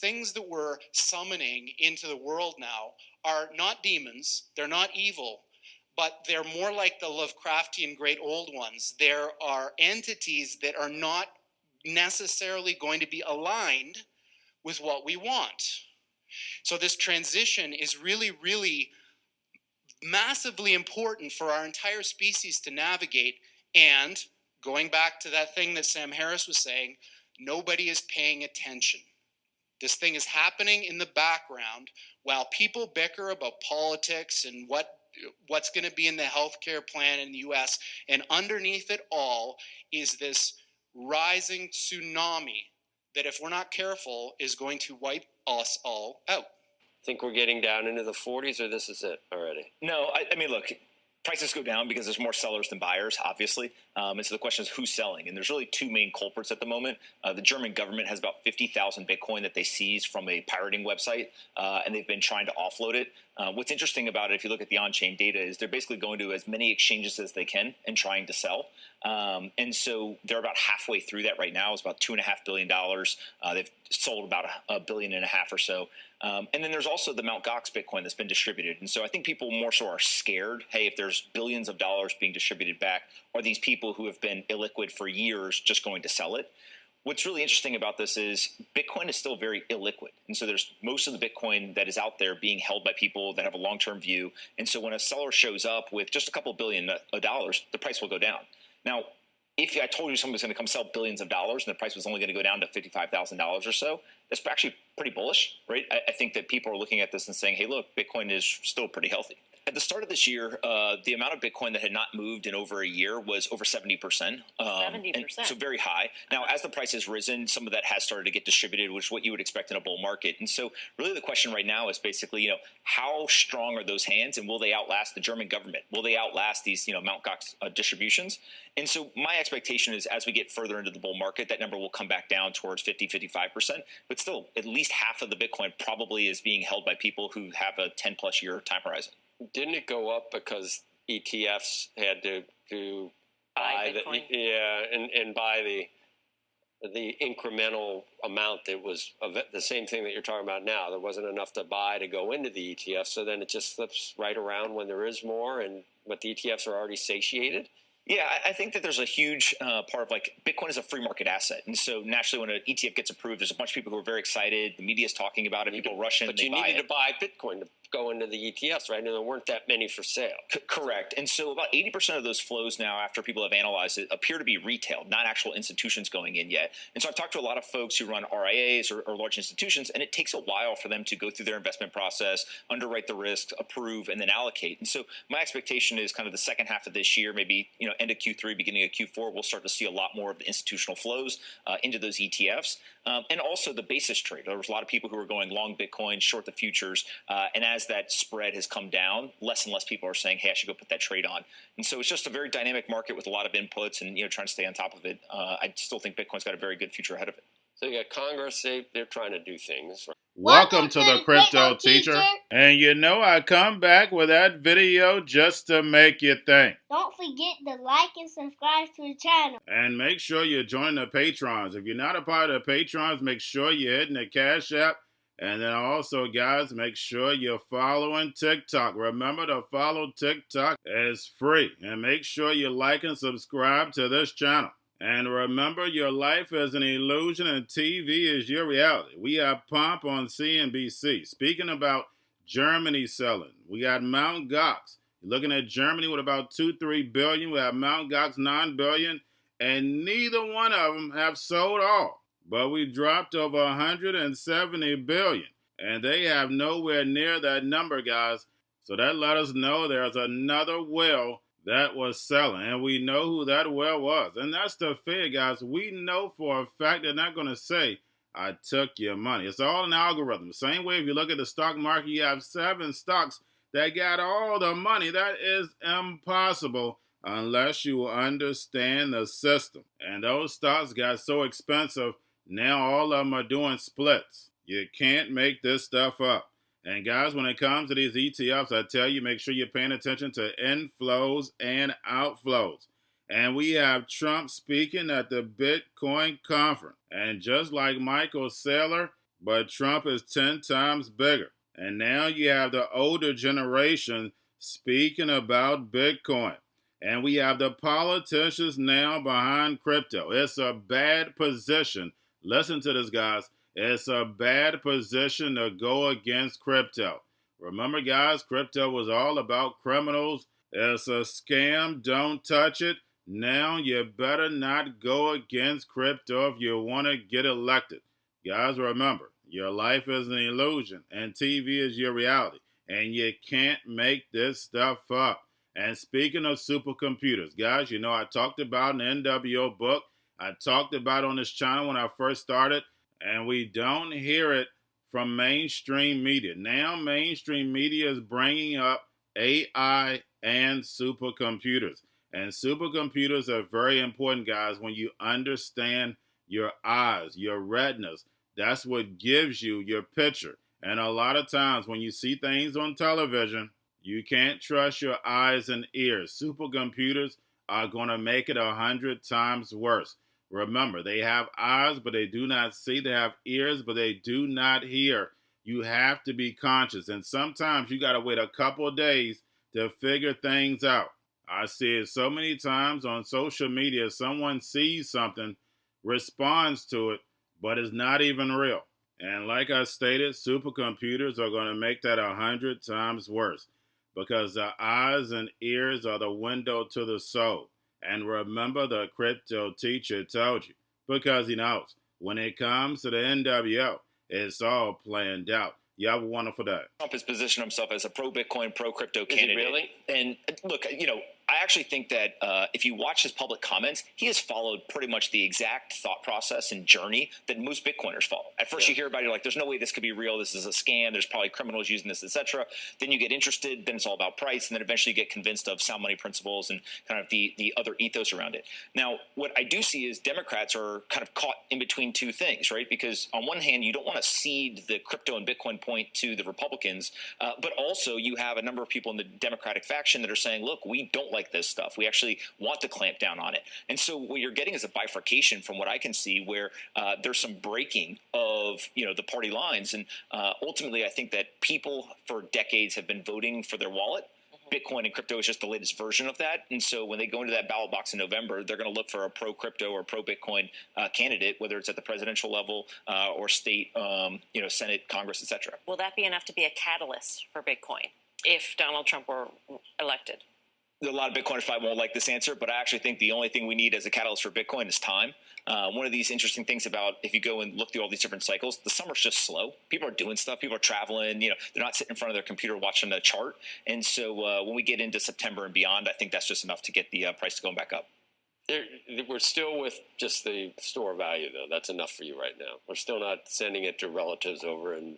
things that we're summoning into the world now are not demons, they're not evil, but they're more like the Lovecraftian great old ones. There are entities that are not necessarily going to be aligned with what we want. So this transition is really, really massively important for our entire species to navigate. And going back to that thing that Sam Harris was saying, nobody is paying attention. This thing is happening in the background while people bicker about politics and what's going to be in the healthcare plan in the US. And underneath it all is this rising tsunami that, if we're not careful, is going to wipe us all out. Think we're getting down into the 40s, or this is it already? No, I mean, look, prices go down because there's more sellers than buyers, obviously. And so the question is who's selling? And there's really two main culprits at the moment. The German government has about 50,000 Bitcoin that they seized from a pirating website, and they've been trying to offload it. What's interesting about it, if you look at the on-chain data, is they're basically going to as many exchanges as they can and trying to sell. And so they're about halfway through that right now. It's about $2.5 billion. They've sold about $1.5 billion or so. And then there's also the Mt.Gox Bitcoin that's been distributed. And so I think people more so are scared, hey, if there's billions of dollars being distributed back, are these people who have been illiquid for years just going to sell it? What's really interesting about this is Bitcoin is still very illiquid. And so there's most of the Bitcoin that is out there being held by people that have a long-term view. And so when a seller shows up with just a couple billion dollars, the price will go down. Now, if I told you someone was going to come sell billions of dollars and the price was only going to go down to $55,000 or so, that's actually pretty bullish, right? I think that people are looking at this and saying, hey, look, Bitcoin is still pretty healthy. At the start of this year, the amount of Bitcoin that had not moved in over a year was over 70%. 70%. So very high. Now, as the price has risen, some of that has started to get distributed, which is what you would expect in a bull market. And so really the question right now is basically, how strong are those hands, and will they outlast the German government? Will they outlast these, Mt.Gox distributions? And so my expectation is as we get further into the bull market, that number will come back down towards 50, 55%. But still, at least half of the Bitcoin probably is being held by people who have a 10-plus year time horizon. Didn't it go up because ETFs had to buy and buy the incremental amount that was the same thing that you're talking about now? There wasn't enough to buy to go into the ETF, so then it just flips right around when there is more, and what the ETFs are already satiated. Yeah, I think that there's a huge part of Bitcoin is a free market asset. And so naturally when an ETF gets approved, there's a bunch of people who are very excited. The media is talking about it. People rush in and they buy it. But you needed to buy Bitcoin to go into the ETFs, right? And there weren't that many for sale. Correct. And so about 80% of those flows now, after people have analyzed it, appear to be retail, not actual institutions going in yet. And so I've talked to a lot of folks who run RIAs or large institutions, and it takes a while for them to go through their investment process, underwrite the risks, approve, and then allocate. And so my expectation is kind of the second half of this year, maybe end of Q3, beginning of Q4, we'll start to see a lot more of the institutional flows into those ETFs. And also the basis trade. There was a lot of people who were going long Bitcoin, short the futures, and as that spread has come down, less and less people are saying, hey, I should go put that trade on. And so it's just a very dynamic market with a lot of inputs and trying to stay on top of it. I still think Bitcoin's got a very good future ahead of it. So you got Congress, they're trying to do things. Right? Welcome to the Crypto Teacher. And I come back with that video just to make you think. Don't forget to like and subscribe to the channel. And make sure you join the Patrons. If you're not a part of the Patrons, make sure you're hitting the Cash App. And then also, guys, make sure you're following TikTok. Remember to follow TikTok. It's free. And make sure you like and subscribe to this channel. And remember, your life is an illusion and TV is your reality. We have Pomp on CNBC. Speaking about Germany selling, we got Mt.Gox. You're looking at Germany with about 2-3 billion. We have Mt.Gox 9 billion. And neither one of them have sold all. But we dropped over 170 billion. And they have nowhere near that number, guys. So that let us know there's another whale that was selling, and we know who that whale was. And that's the fear, guys. We know for a fact they're not going to say, I took your money. It's all an algorithm. Same way if you look at the stock market, you have 7 stocks that got all the money. That is impossible unless you understand the system. And those stocks got so expensive, now all of them are doing splits. You can't make this stuff up. And guys, when it comes to these ETFs, I tell you, make sure you're paying attention to inflows and outflows. And we have Trump speaking at the Bitcoin conference. And just like Michael Saylor, but Trump is 10 times bigger. And now you have the older generation speaking about Bitcoin. And we have the politicians now behind crypto. It's a bad position. Listen to this, guys. It's a bad position to go against crypto. Remember, guys, crypto was all about criminals. It's a scam. Don't touch it. Now you better not go against crypto if you want to get elected. Guys, remember, your life is an illusion and TV is your reality. And you can't make this stuff up. And speaking of supercomputers, guys, you know I talked about an NWO book. I talked about on this channel when I first started, and we don't hear it from mainstream media. Now mainstream media is bringing up AI and supercomputers. And supercomputers are very important, guys, when you understand your eyes, your retinas. That's what gives you your picture. And a lot of times when you see things on television, you can't trust your eyes and ears. Supercomputers are going to make it 100 times worse. Remember, they have eyes, but they do not see. They have ears, but they do not hear. You have to be conscious. And sometimes you got to wait a couple of days to figure things out. I see it so many times on social media. Someone sees something, responds to it, but it's not even real. And like I stated, supercomputers are going to make that 100 times worse, because the eyes and ears are the window to the soul. And remember, the crypto teacher told you, because he knows when it comes to the NWO, it's all planned out. You have a wonderful day. Trump has positioned himself as a pro-Bitcoin, pro-crypto candidate. Really? And look, I actually think that if you watch his public comments, he has followed pretty much the exact thought process and journey that most Bitcoiners follow. At first you hear about it, you're like, there's no way this could be real. This is a scam. There's probably criminals using this, etc. Then you get interested. Then it's all about price. And then eventually you get convinced of sound money principles and kind of the other ethos around it. Now, what I do see is Democrats are kind of caught in between two things, right? Because on one hand, you don't want to cede the crypto and Bitcoin point to the Republicans, but also you have a number of people in the Democratic faction that are saying, look, we don't like this stuff. We actually want to clamp down on it. And so what you're getting is a bifurcation from what I can see, where there's some breaking of the party lines. And ultimately, I think that people for decades have been voting for their wallet. Bitcoin and crypto is just the latest version of that. And so when they go into that ballot box in November, they're going to look for a pro-crypto or pro-Bitcoin candidate, whether it's at the presidential level or state, Senate, Congress, etc. Will that be enough to be a catalyst for Bitcoin if Donald Trump were elected? A lot of Bitcoiners probably won't like this answer, but I actually think the only thing we need as a catalyst for Bitcoin is time. One of these interesting things about, if you go and look through all these different cycles, the summer's just slow. People are doing stuff. People are traveling. They're not sitting in front of their computer watching a chart. And so when we get into September and beyond, I think that's just enough to get the price to go back up. We're still with just the store value, though. That's enough for you right now. We're still not sending it to relatives over in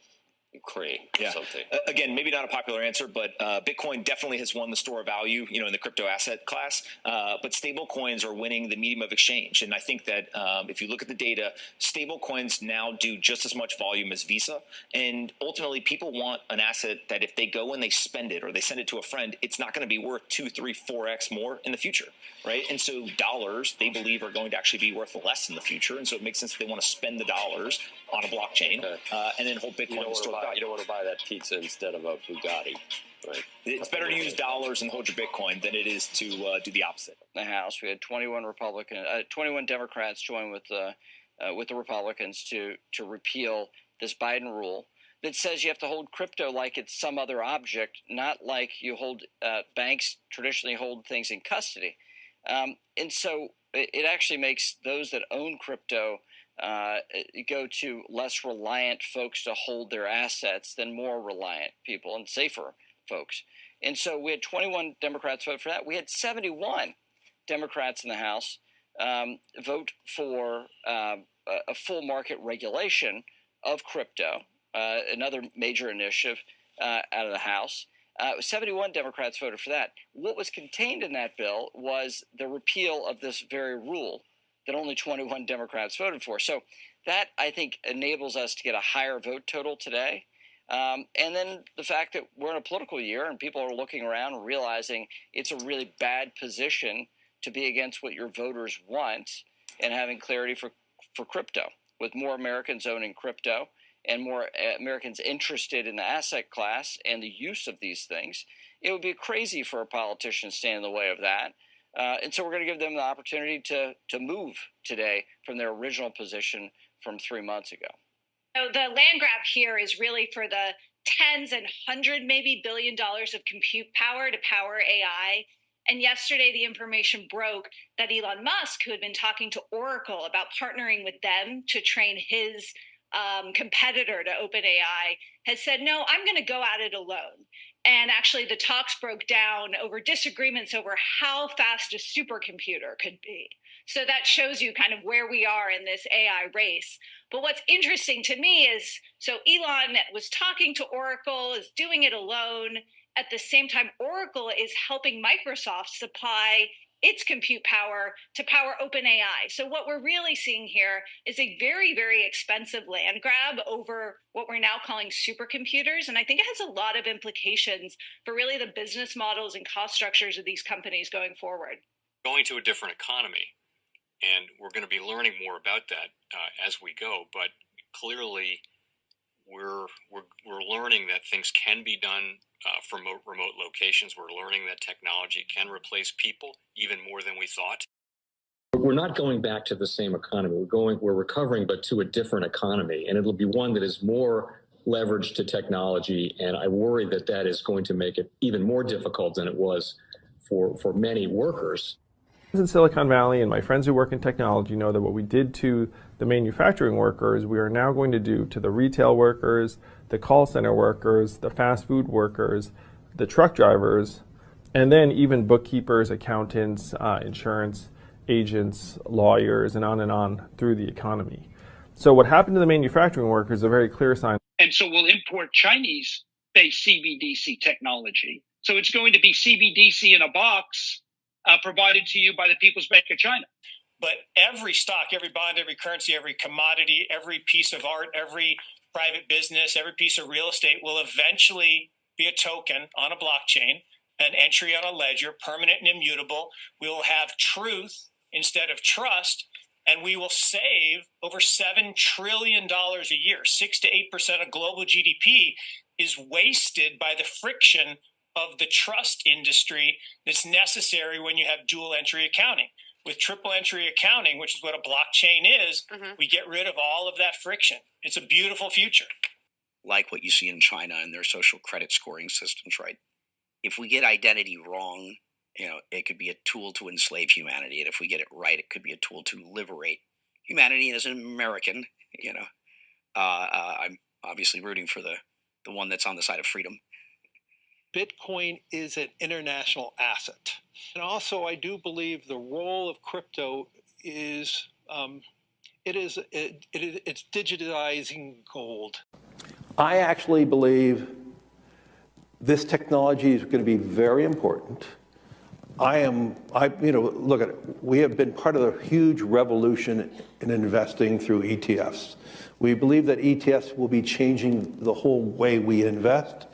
Ukraine or something. Again, maybe not a popular answer, but Bitcoin definitely has won the store of value, in the crypto asset class. But stable coins are winning the medium of exchange. And I think that if you look at the data, stable coins now do just as much volume as Visa. And ultimately, people want an asset that if they go and they spend it or they send it to a friend, it's not going to be worth 2, 3, 4x more in the future, right? And so dollars, they believe, are going to actually be worth less in the future. And so it makes sense that they want to spend the dollars on a blockchain and then hold Bitcoin in store. You don't want to buy that pizza instead of a Bugatti, right? It's better to use dollars and hold your Bitcoin than it is to do the opposite. The House, we had 21 Democrats join with the Republicans to repeal this Biden rule that says you have to hold crypto like it's some other object, not like you hold banks traditionally hold things in custody. And so it actually makes those that own crypto go to less reliant folks to hold their assets than more reliant people and safer folks. And so we had 21 Democrats vote for that. We had 71 Democrats in the House vote for a full market regulation of crypto, another major initiative out of the House. 71 Democrats voted for that. What was contained in that bill was the repeal of this very rule that only 21 Democrats voted for. So that, I think, enables us to get a higher vote total today. And then the fact that we're in a political year and people are looking around and realizing it's a really bad position to be against what your voters want and having clarity for crypto. With more Americans owning crypto and more Americans interested in the asset class and the use of these things, it would be crazy for a politician to stand in the way of that. And so we're going to give them the opportunity to move today from their original position from 3 months ago. So the land grab here is really for the tens and hundred, maybe $billion of compute power to power AI. And yesterday, the information broke that Elon Musk, who had been talking to Oracle about partnering with them to train his competitor to OpenAI, has said, no, I'm going to go at it alone. And actually, the talks broke down over disagreements over how fast a supercomputer could be. So that shows you kind of where we are in this AI race. But what's interesting to me is, so Elon was talking to Oracle, is doing it alone. At the same time, Oracle is helping Microsoft supply its compute power to power OpenAI. So what we're really seeing here is a very, very expensive land grab over what we're now calling supercomputers. And I think it has a lot of implications for really the business models and cost structures of these companies going forward. Going to a different economy, and we're going to be learning more about that as we go. But clearly, we're learning that things can be done from remote locations. We're learning that technology can replace people even more than we thought. We're not going back to the same economy. We're recovering, but to a different economy, and it'll be one that is more leveraged to technology. And I worry that that is going to make it even more difficult than it was for many workers. In Silicon Valley, and my friends who work in technology know that what we did to the manufacturing workers, we are now going to do to the retail workers, the call center workers, the fast food workers, the truck drivers, and then even bookkeepers, accountants, insurance agents, lawyers, and on through the economy. So what happened to the manufacturing workers is a very clear sign. And so we'll import Chinese-based CBDC technology. So it's going to be CBDC in a box provided to you by the People's Bank of China. But every stock, every bond, every currency, every commodity, every piece of art, every private business, every piece of real estate will eventually be a token on a blockchain, an entry on a ledger, permanent and immutable. We will have truth instead of trust, and we will save over $7 trillion a year. 6 to 8% of global GDP is wasted by the friction of the trust industry that's necessary when you have dual entry accounting. With triple entry accounting, which is what a blockchain is, we get rid of all of that friction. It's a beautiful future. Like what you see in China and their social credit scoring systems, right? If we get identity wrong, it could be a tool to enslave humanity. And if we get it right, it could be a tool to liberate humanity. And as an American, I'm obviously rooting for the one that's on the side of freedom. Bitcoin is an international asset. And also, I do believe the role of crypto is, it's digitizing gold. I actually believe this technology is going to be very important. Look at it. We have been part of a huge revolution in investing through ETFs. We believe that ETFs will be changing the whole way we invest.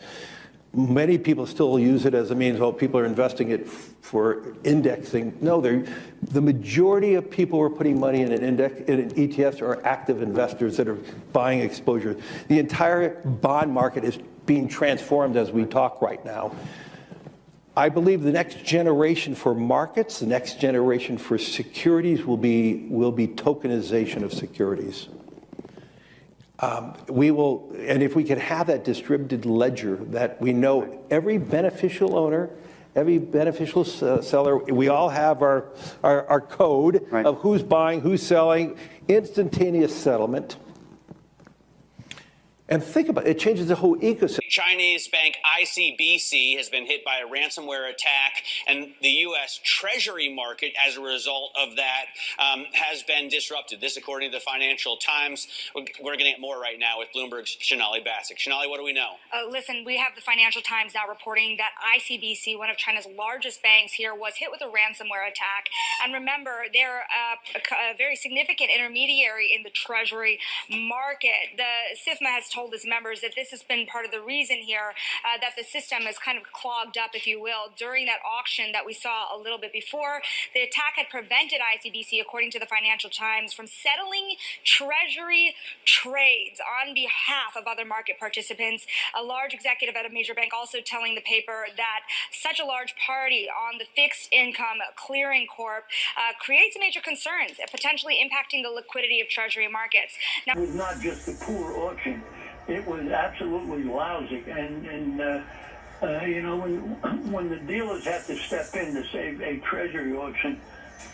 Many people still use it as a means, people are investing it for indexing. No, the majority of people who are putting money in in ETFs are active investors that are buying exposure. The entire bond market is being transformed as we talk right now. I believe the next generation for markets, the next generation for securities will be tokenization of securities. And if we could have that distributed ledger that we know every beneficial owner, every beneficial seller, we all have our code of who's buying, who's selling, instantaneous settlement. And think about it, it changes the whole ecosystem. Chinese bank ICBC has been hit by a ransomware attack, and the U.S. Treasury market, as a result of that, has been disrupted. This, according to the Financial Times. We're getting it more right now with Bloomberg's Shonali Bassick. Shonali, what do we know? Listen, we have the Financial Times now reporting that ICBC, one of China's largest banks here, was hit with a ransomware attack. And remember, they're a very significant intermediary in the Treasury market. The SIFMA has told its members that this has been part of the reason reason here that the system is kind of clogged up, if you will. During that auction that we saw a little bit before, the attack had prevented ICBC, according to the Financial Times, from settling Treasury trades on behalf of other market participants. A large executive at a major bank also telling the paper that such a large party on the fixed income clearing corp creates major concerns, potentially impacting the liquidity of Treasury markets. Now, it was not just a poor auction; it was absolutely lousy. And you know, when the dealers have to step in to save a Treasury auction,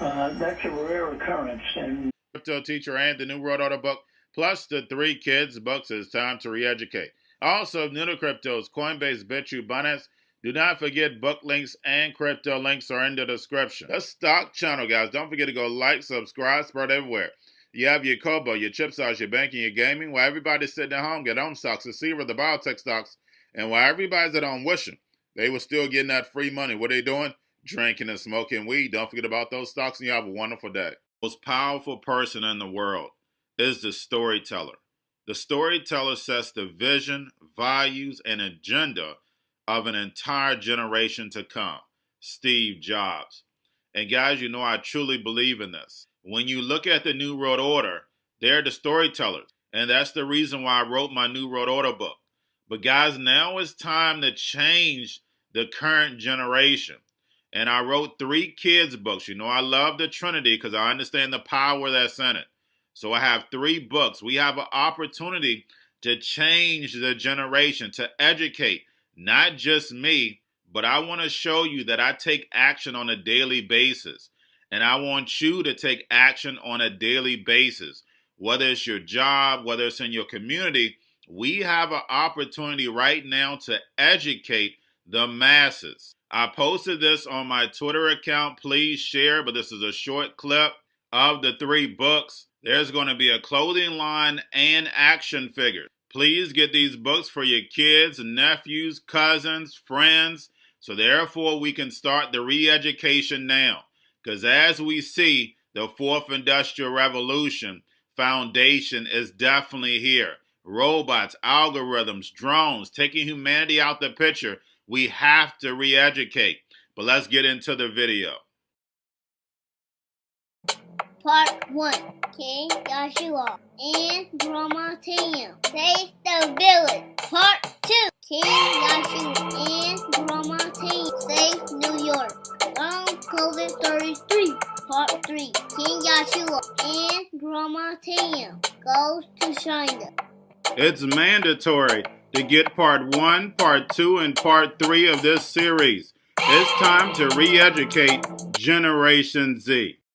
that's a rare occurrence. And Cryptoteacher and the New World Order book, plus the 3 kids books. It's time to re-educate. Also, new to cryptos, Coinbase, Bitrue, Binance. Do not forget book links and crypto links are in the description. The stock channel, guys. Don't forget to go like, subscribe, spread everywhere. You have your Kobo, your chip stocks, your banking, your gaming. While everybody's sitting at home, get home stocks, the Seaver, the biotech stocks. And while everybody's at home wishing they were still getting that free money, what are they doing? Drinking and smoking weed. Don't forget about those stocks, and you have a wonderful day. The most powerful person in the world is the storyteller. The storyteller sets the vision, values, and agenda of an entire generation to come. Steve Jobs. And guys, you know I truly believe in this. When you look at the New World Order, they're the storytellers. And that's the reason why I wrote my New World Order book. But guys, now it's time to change the current generation. And I wrote 3 kids books. You know I love the Trinity because I understand the power that's in it. So I have 3 books. We have an opportunity to change the generation, to educate, not just me, but I want to show you that I take action on a daily basis. And I want you to take action on a daily basis. Whether it's your job, whether it's in your community, we have an opportunity right now to educate the masses. I posted this on my Twitter account. Please share, but this is a short clip of the 3 books. There's going to be a clothing line and action figures. Please get these books for your kids, nephews, cousins, friends, so therefore we can start the re-education now. Because as we see, the 4th Industrial Revolution foundation is definitely here. Robots, algorithms, drones, taking humanity out the picture. We have to re-educate. But let's get into the video. Part 1. King Joshua and Grandma Tam save the village. Part 2. King Joshua and Grandma Tam save New York from COVID 33. Part 3. King Joshua and Grandma Tam goes to China. It's mandatory to get part 1, part 2, and part 3 of this series. It's time to re-educate Generation Z.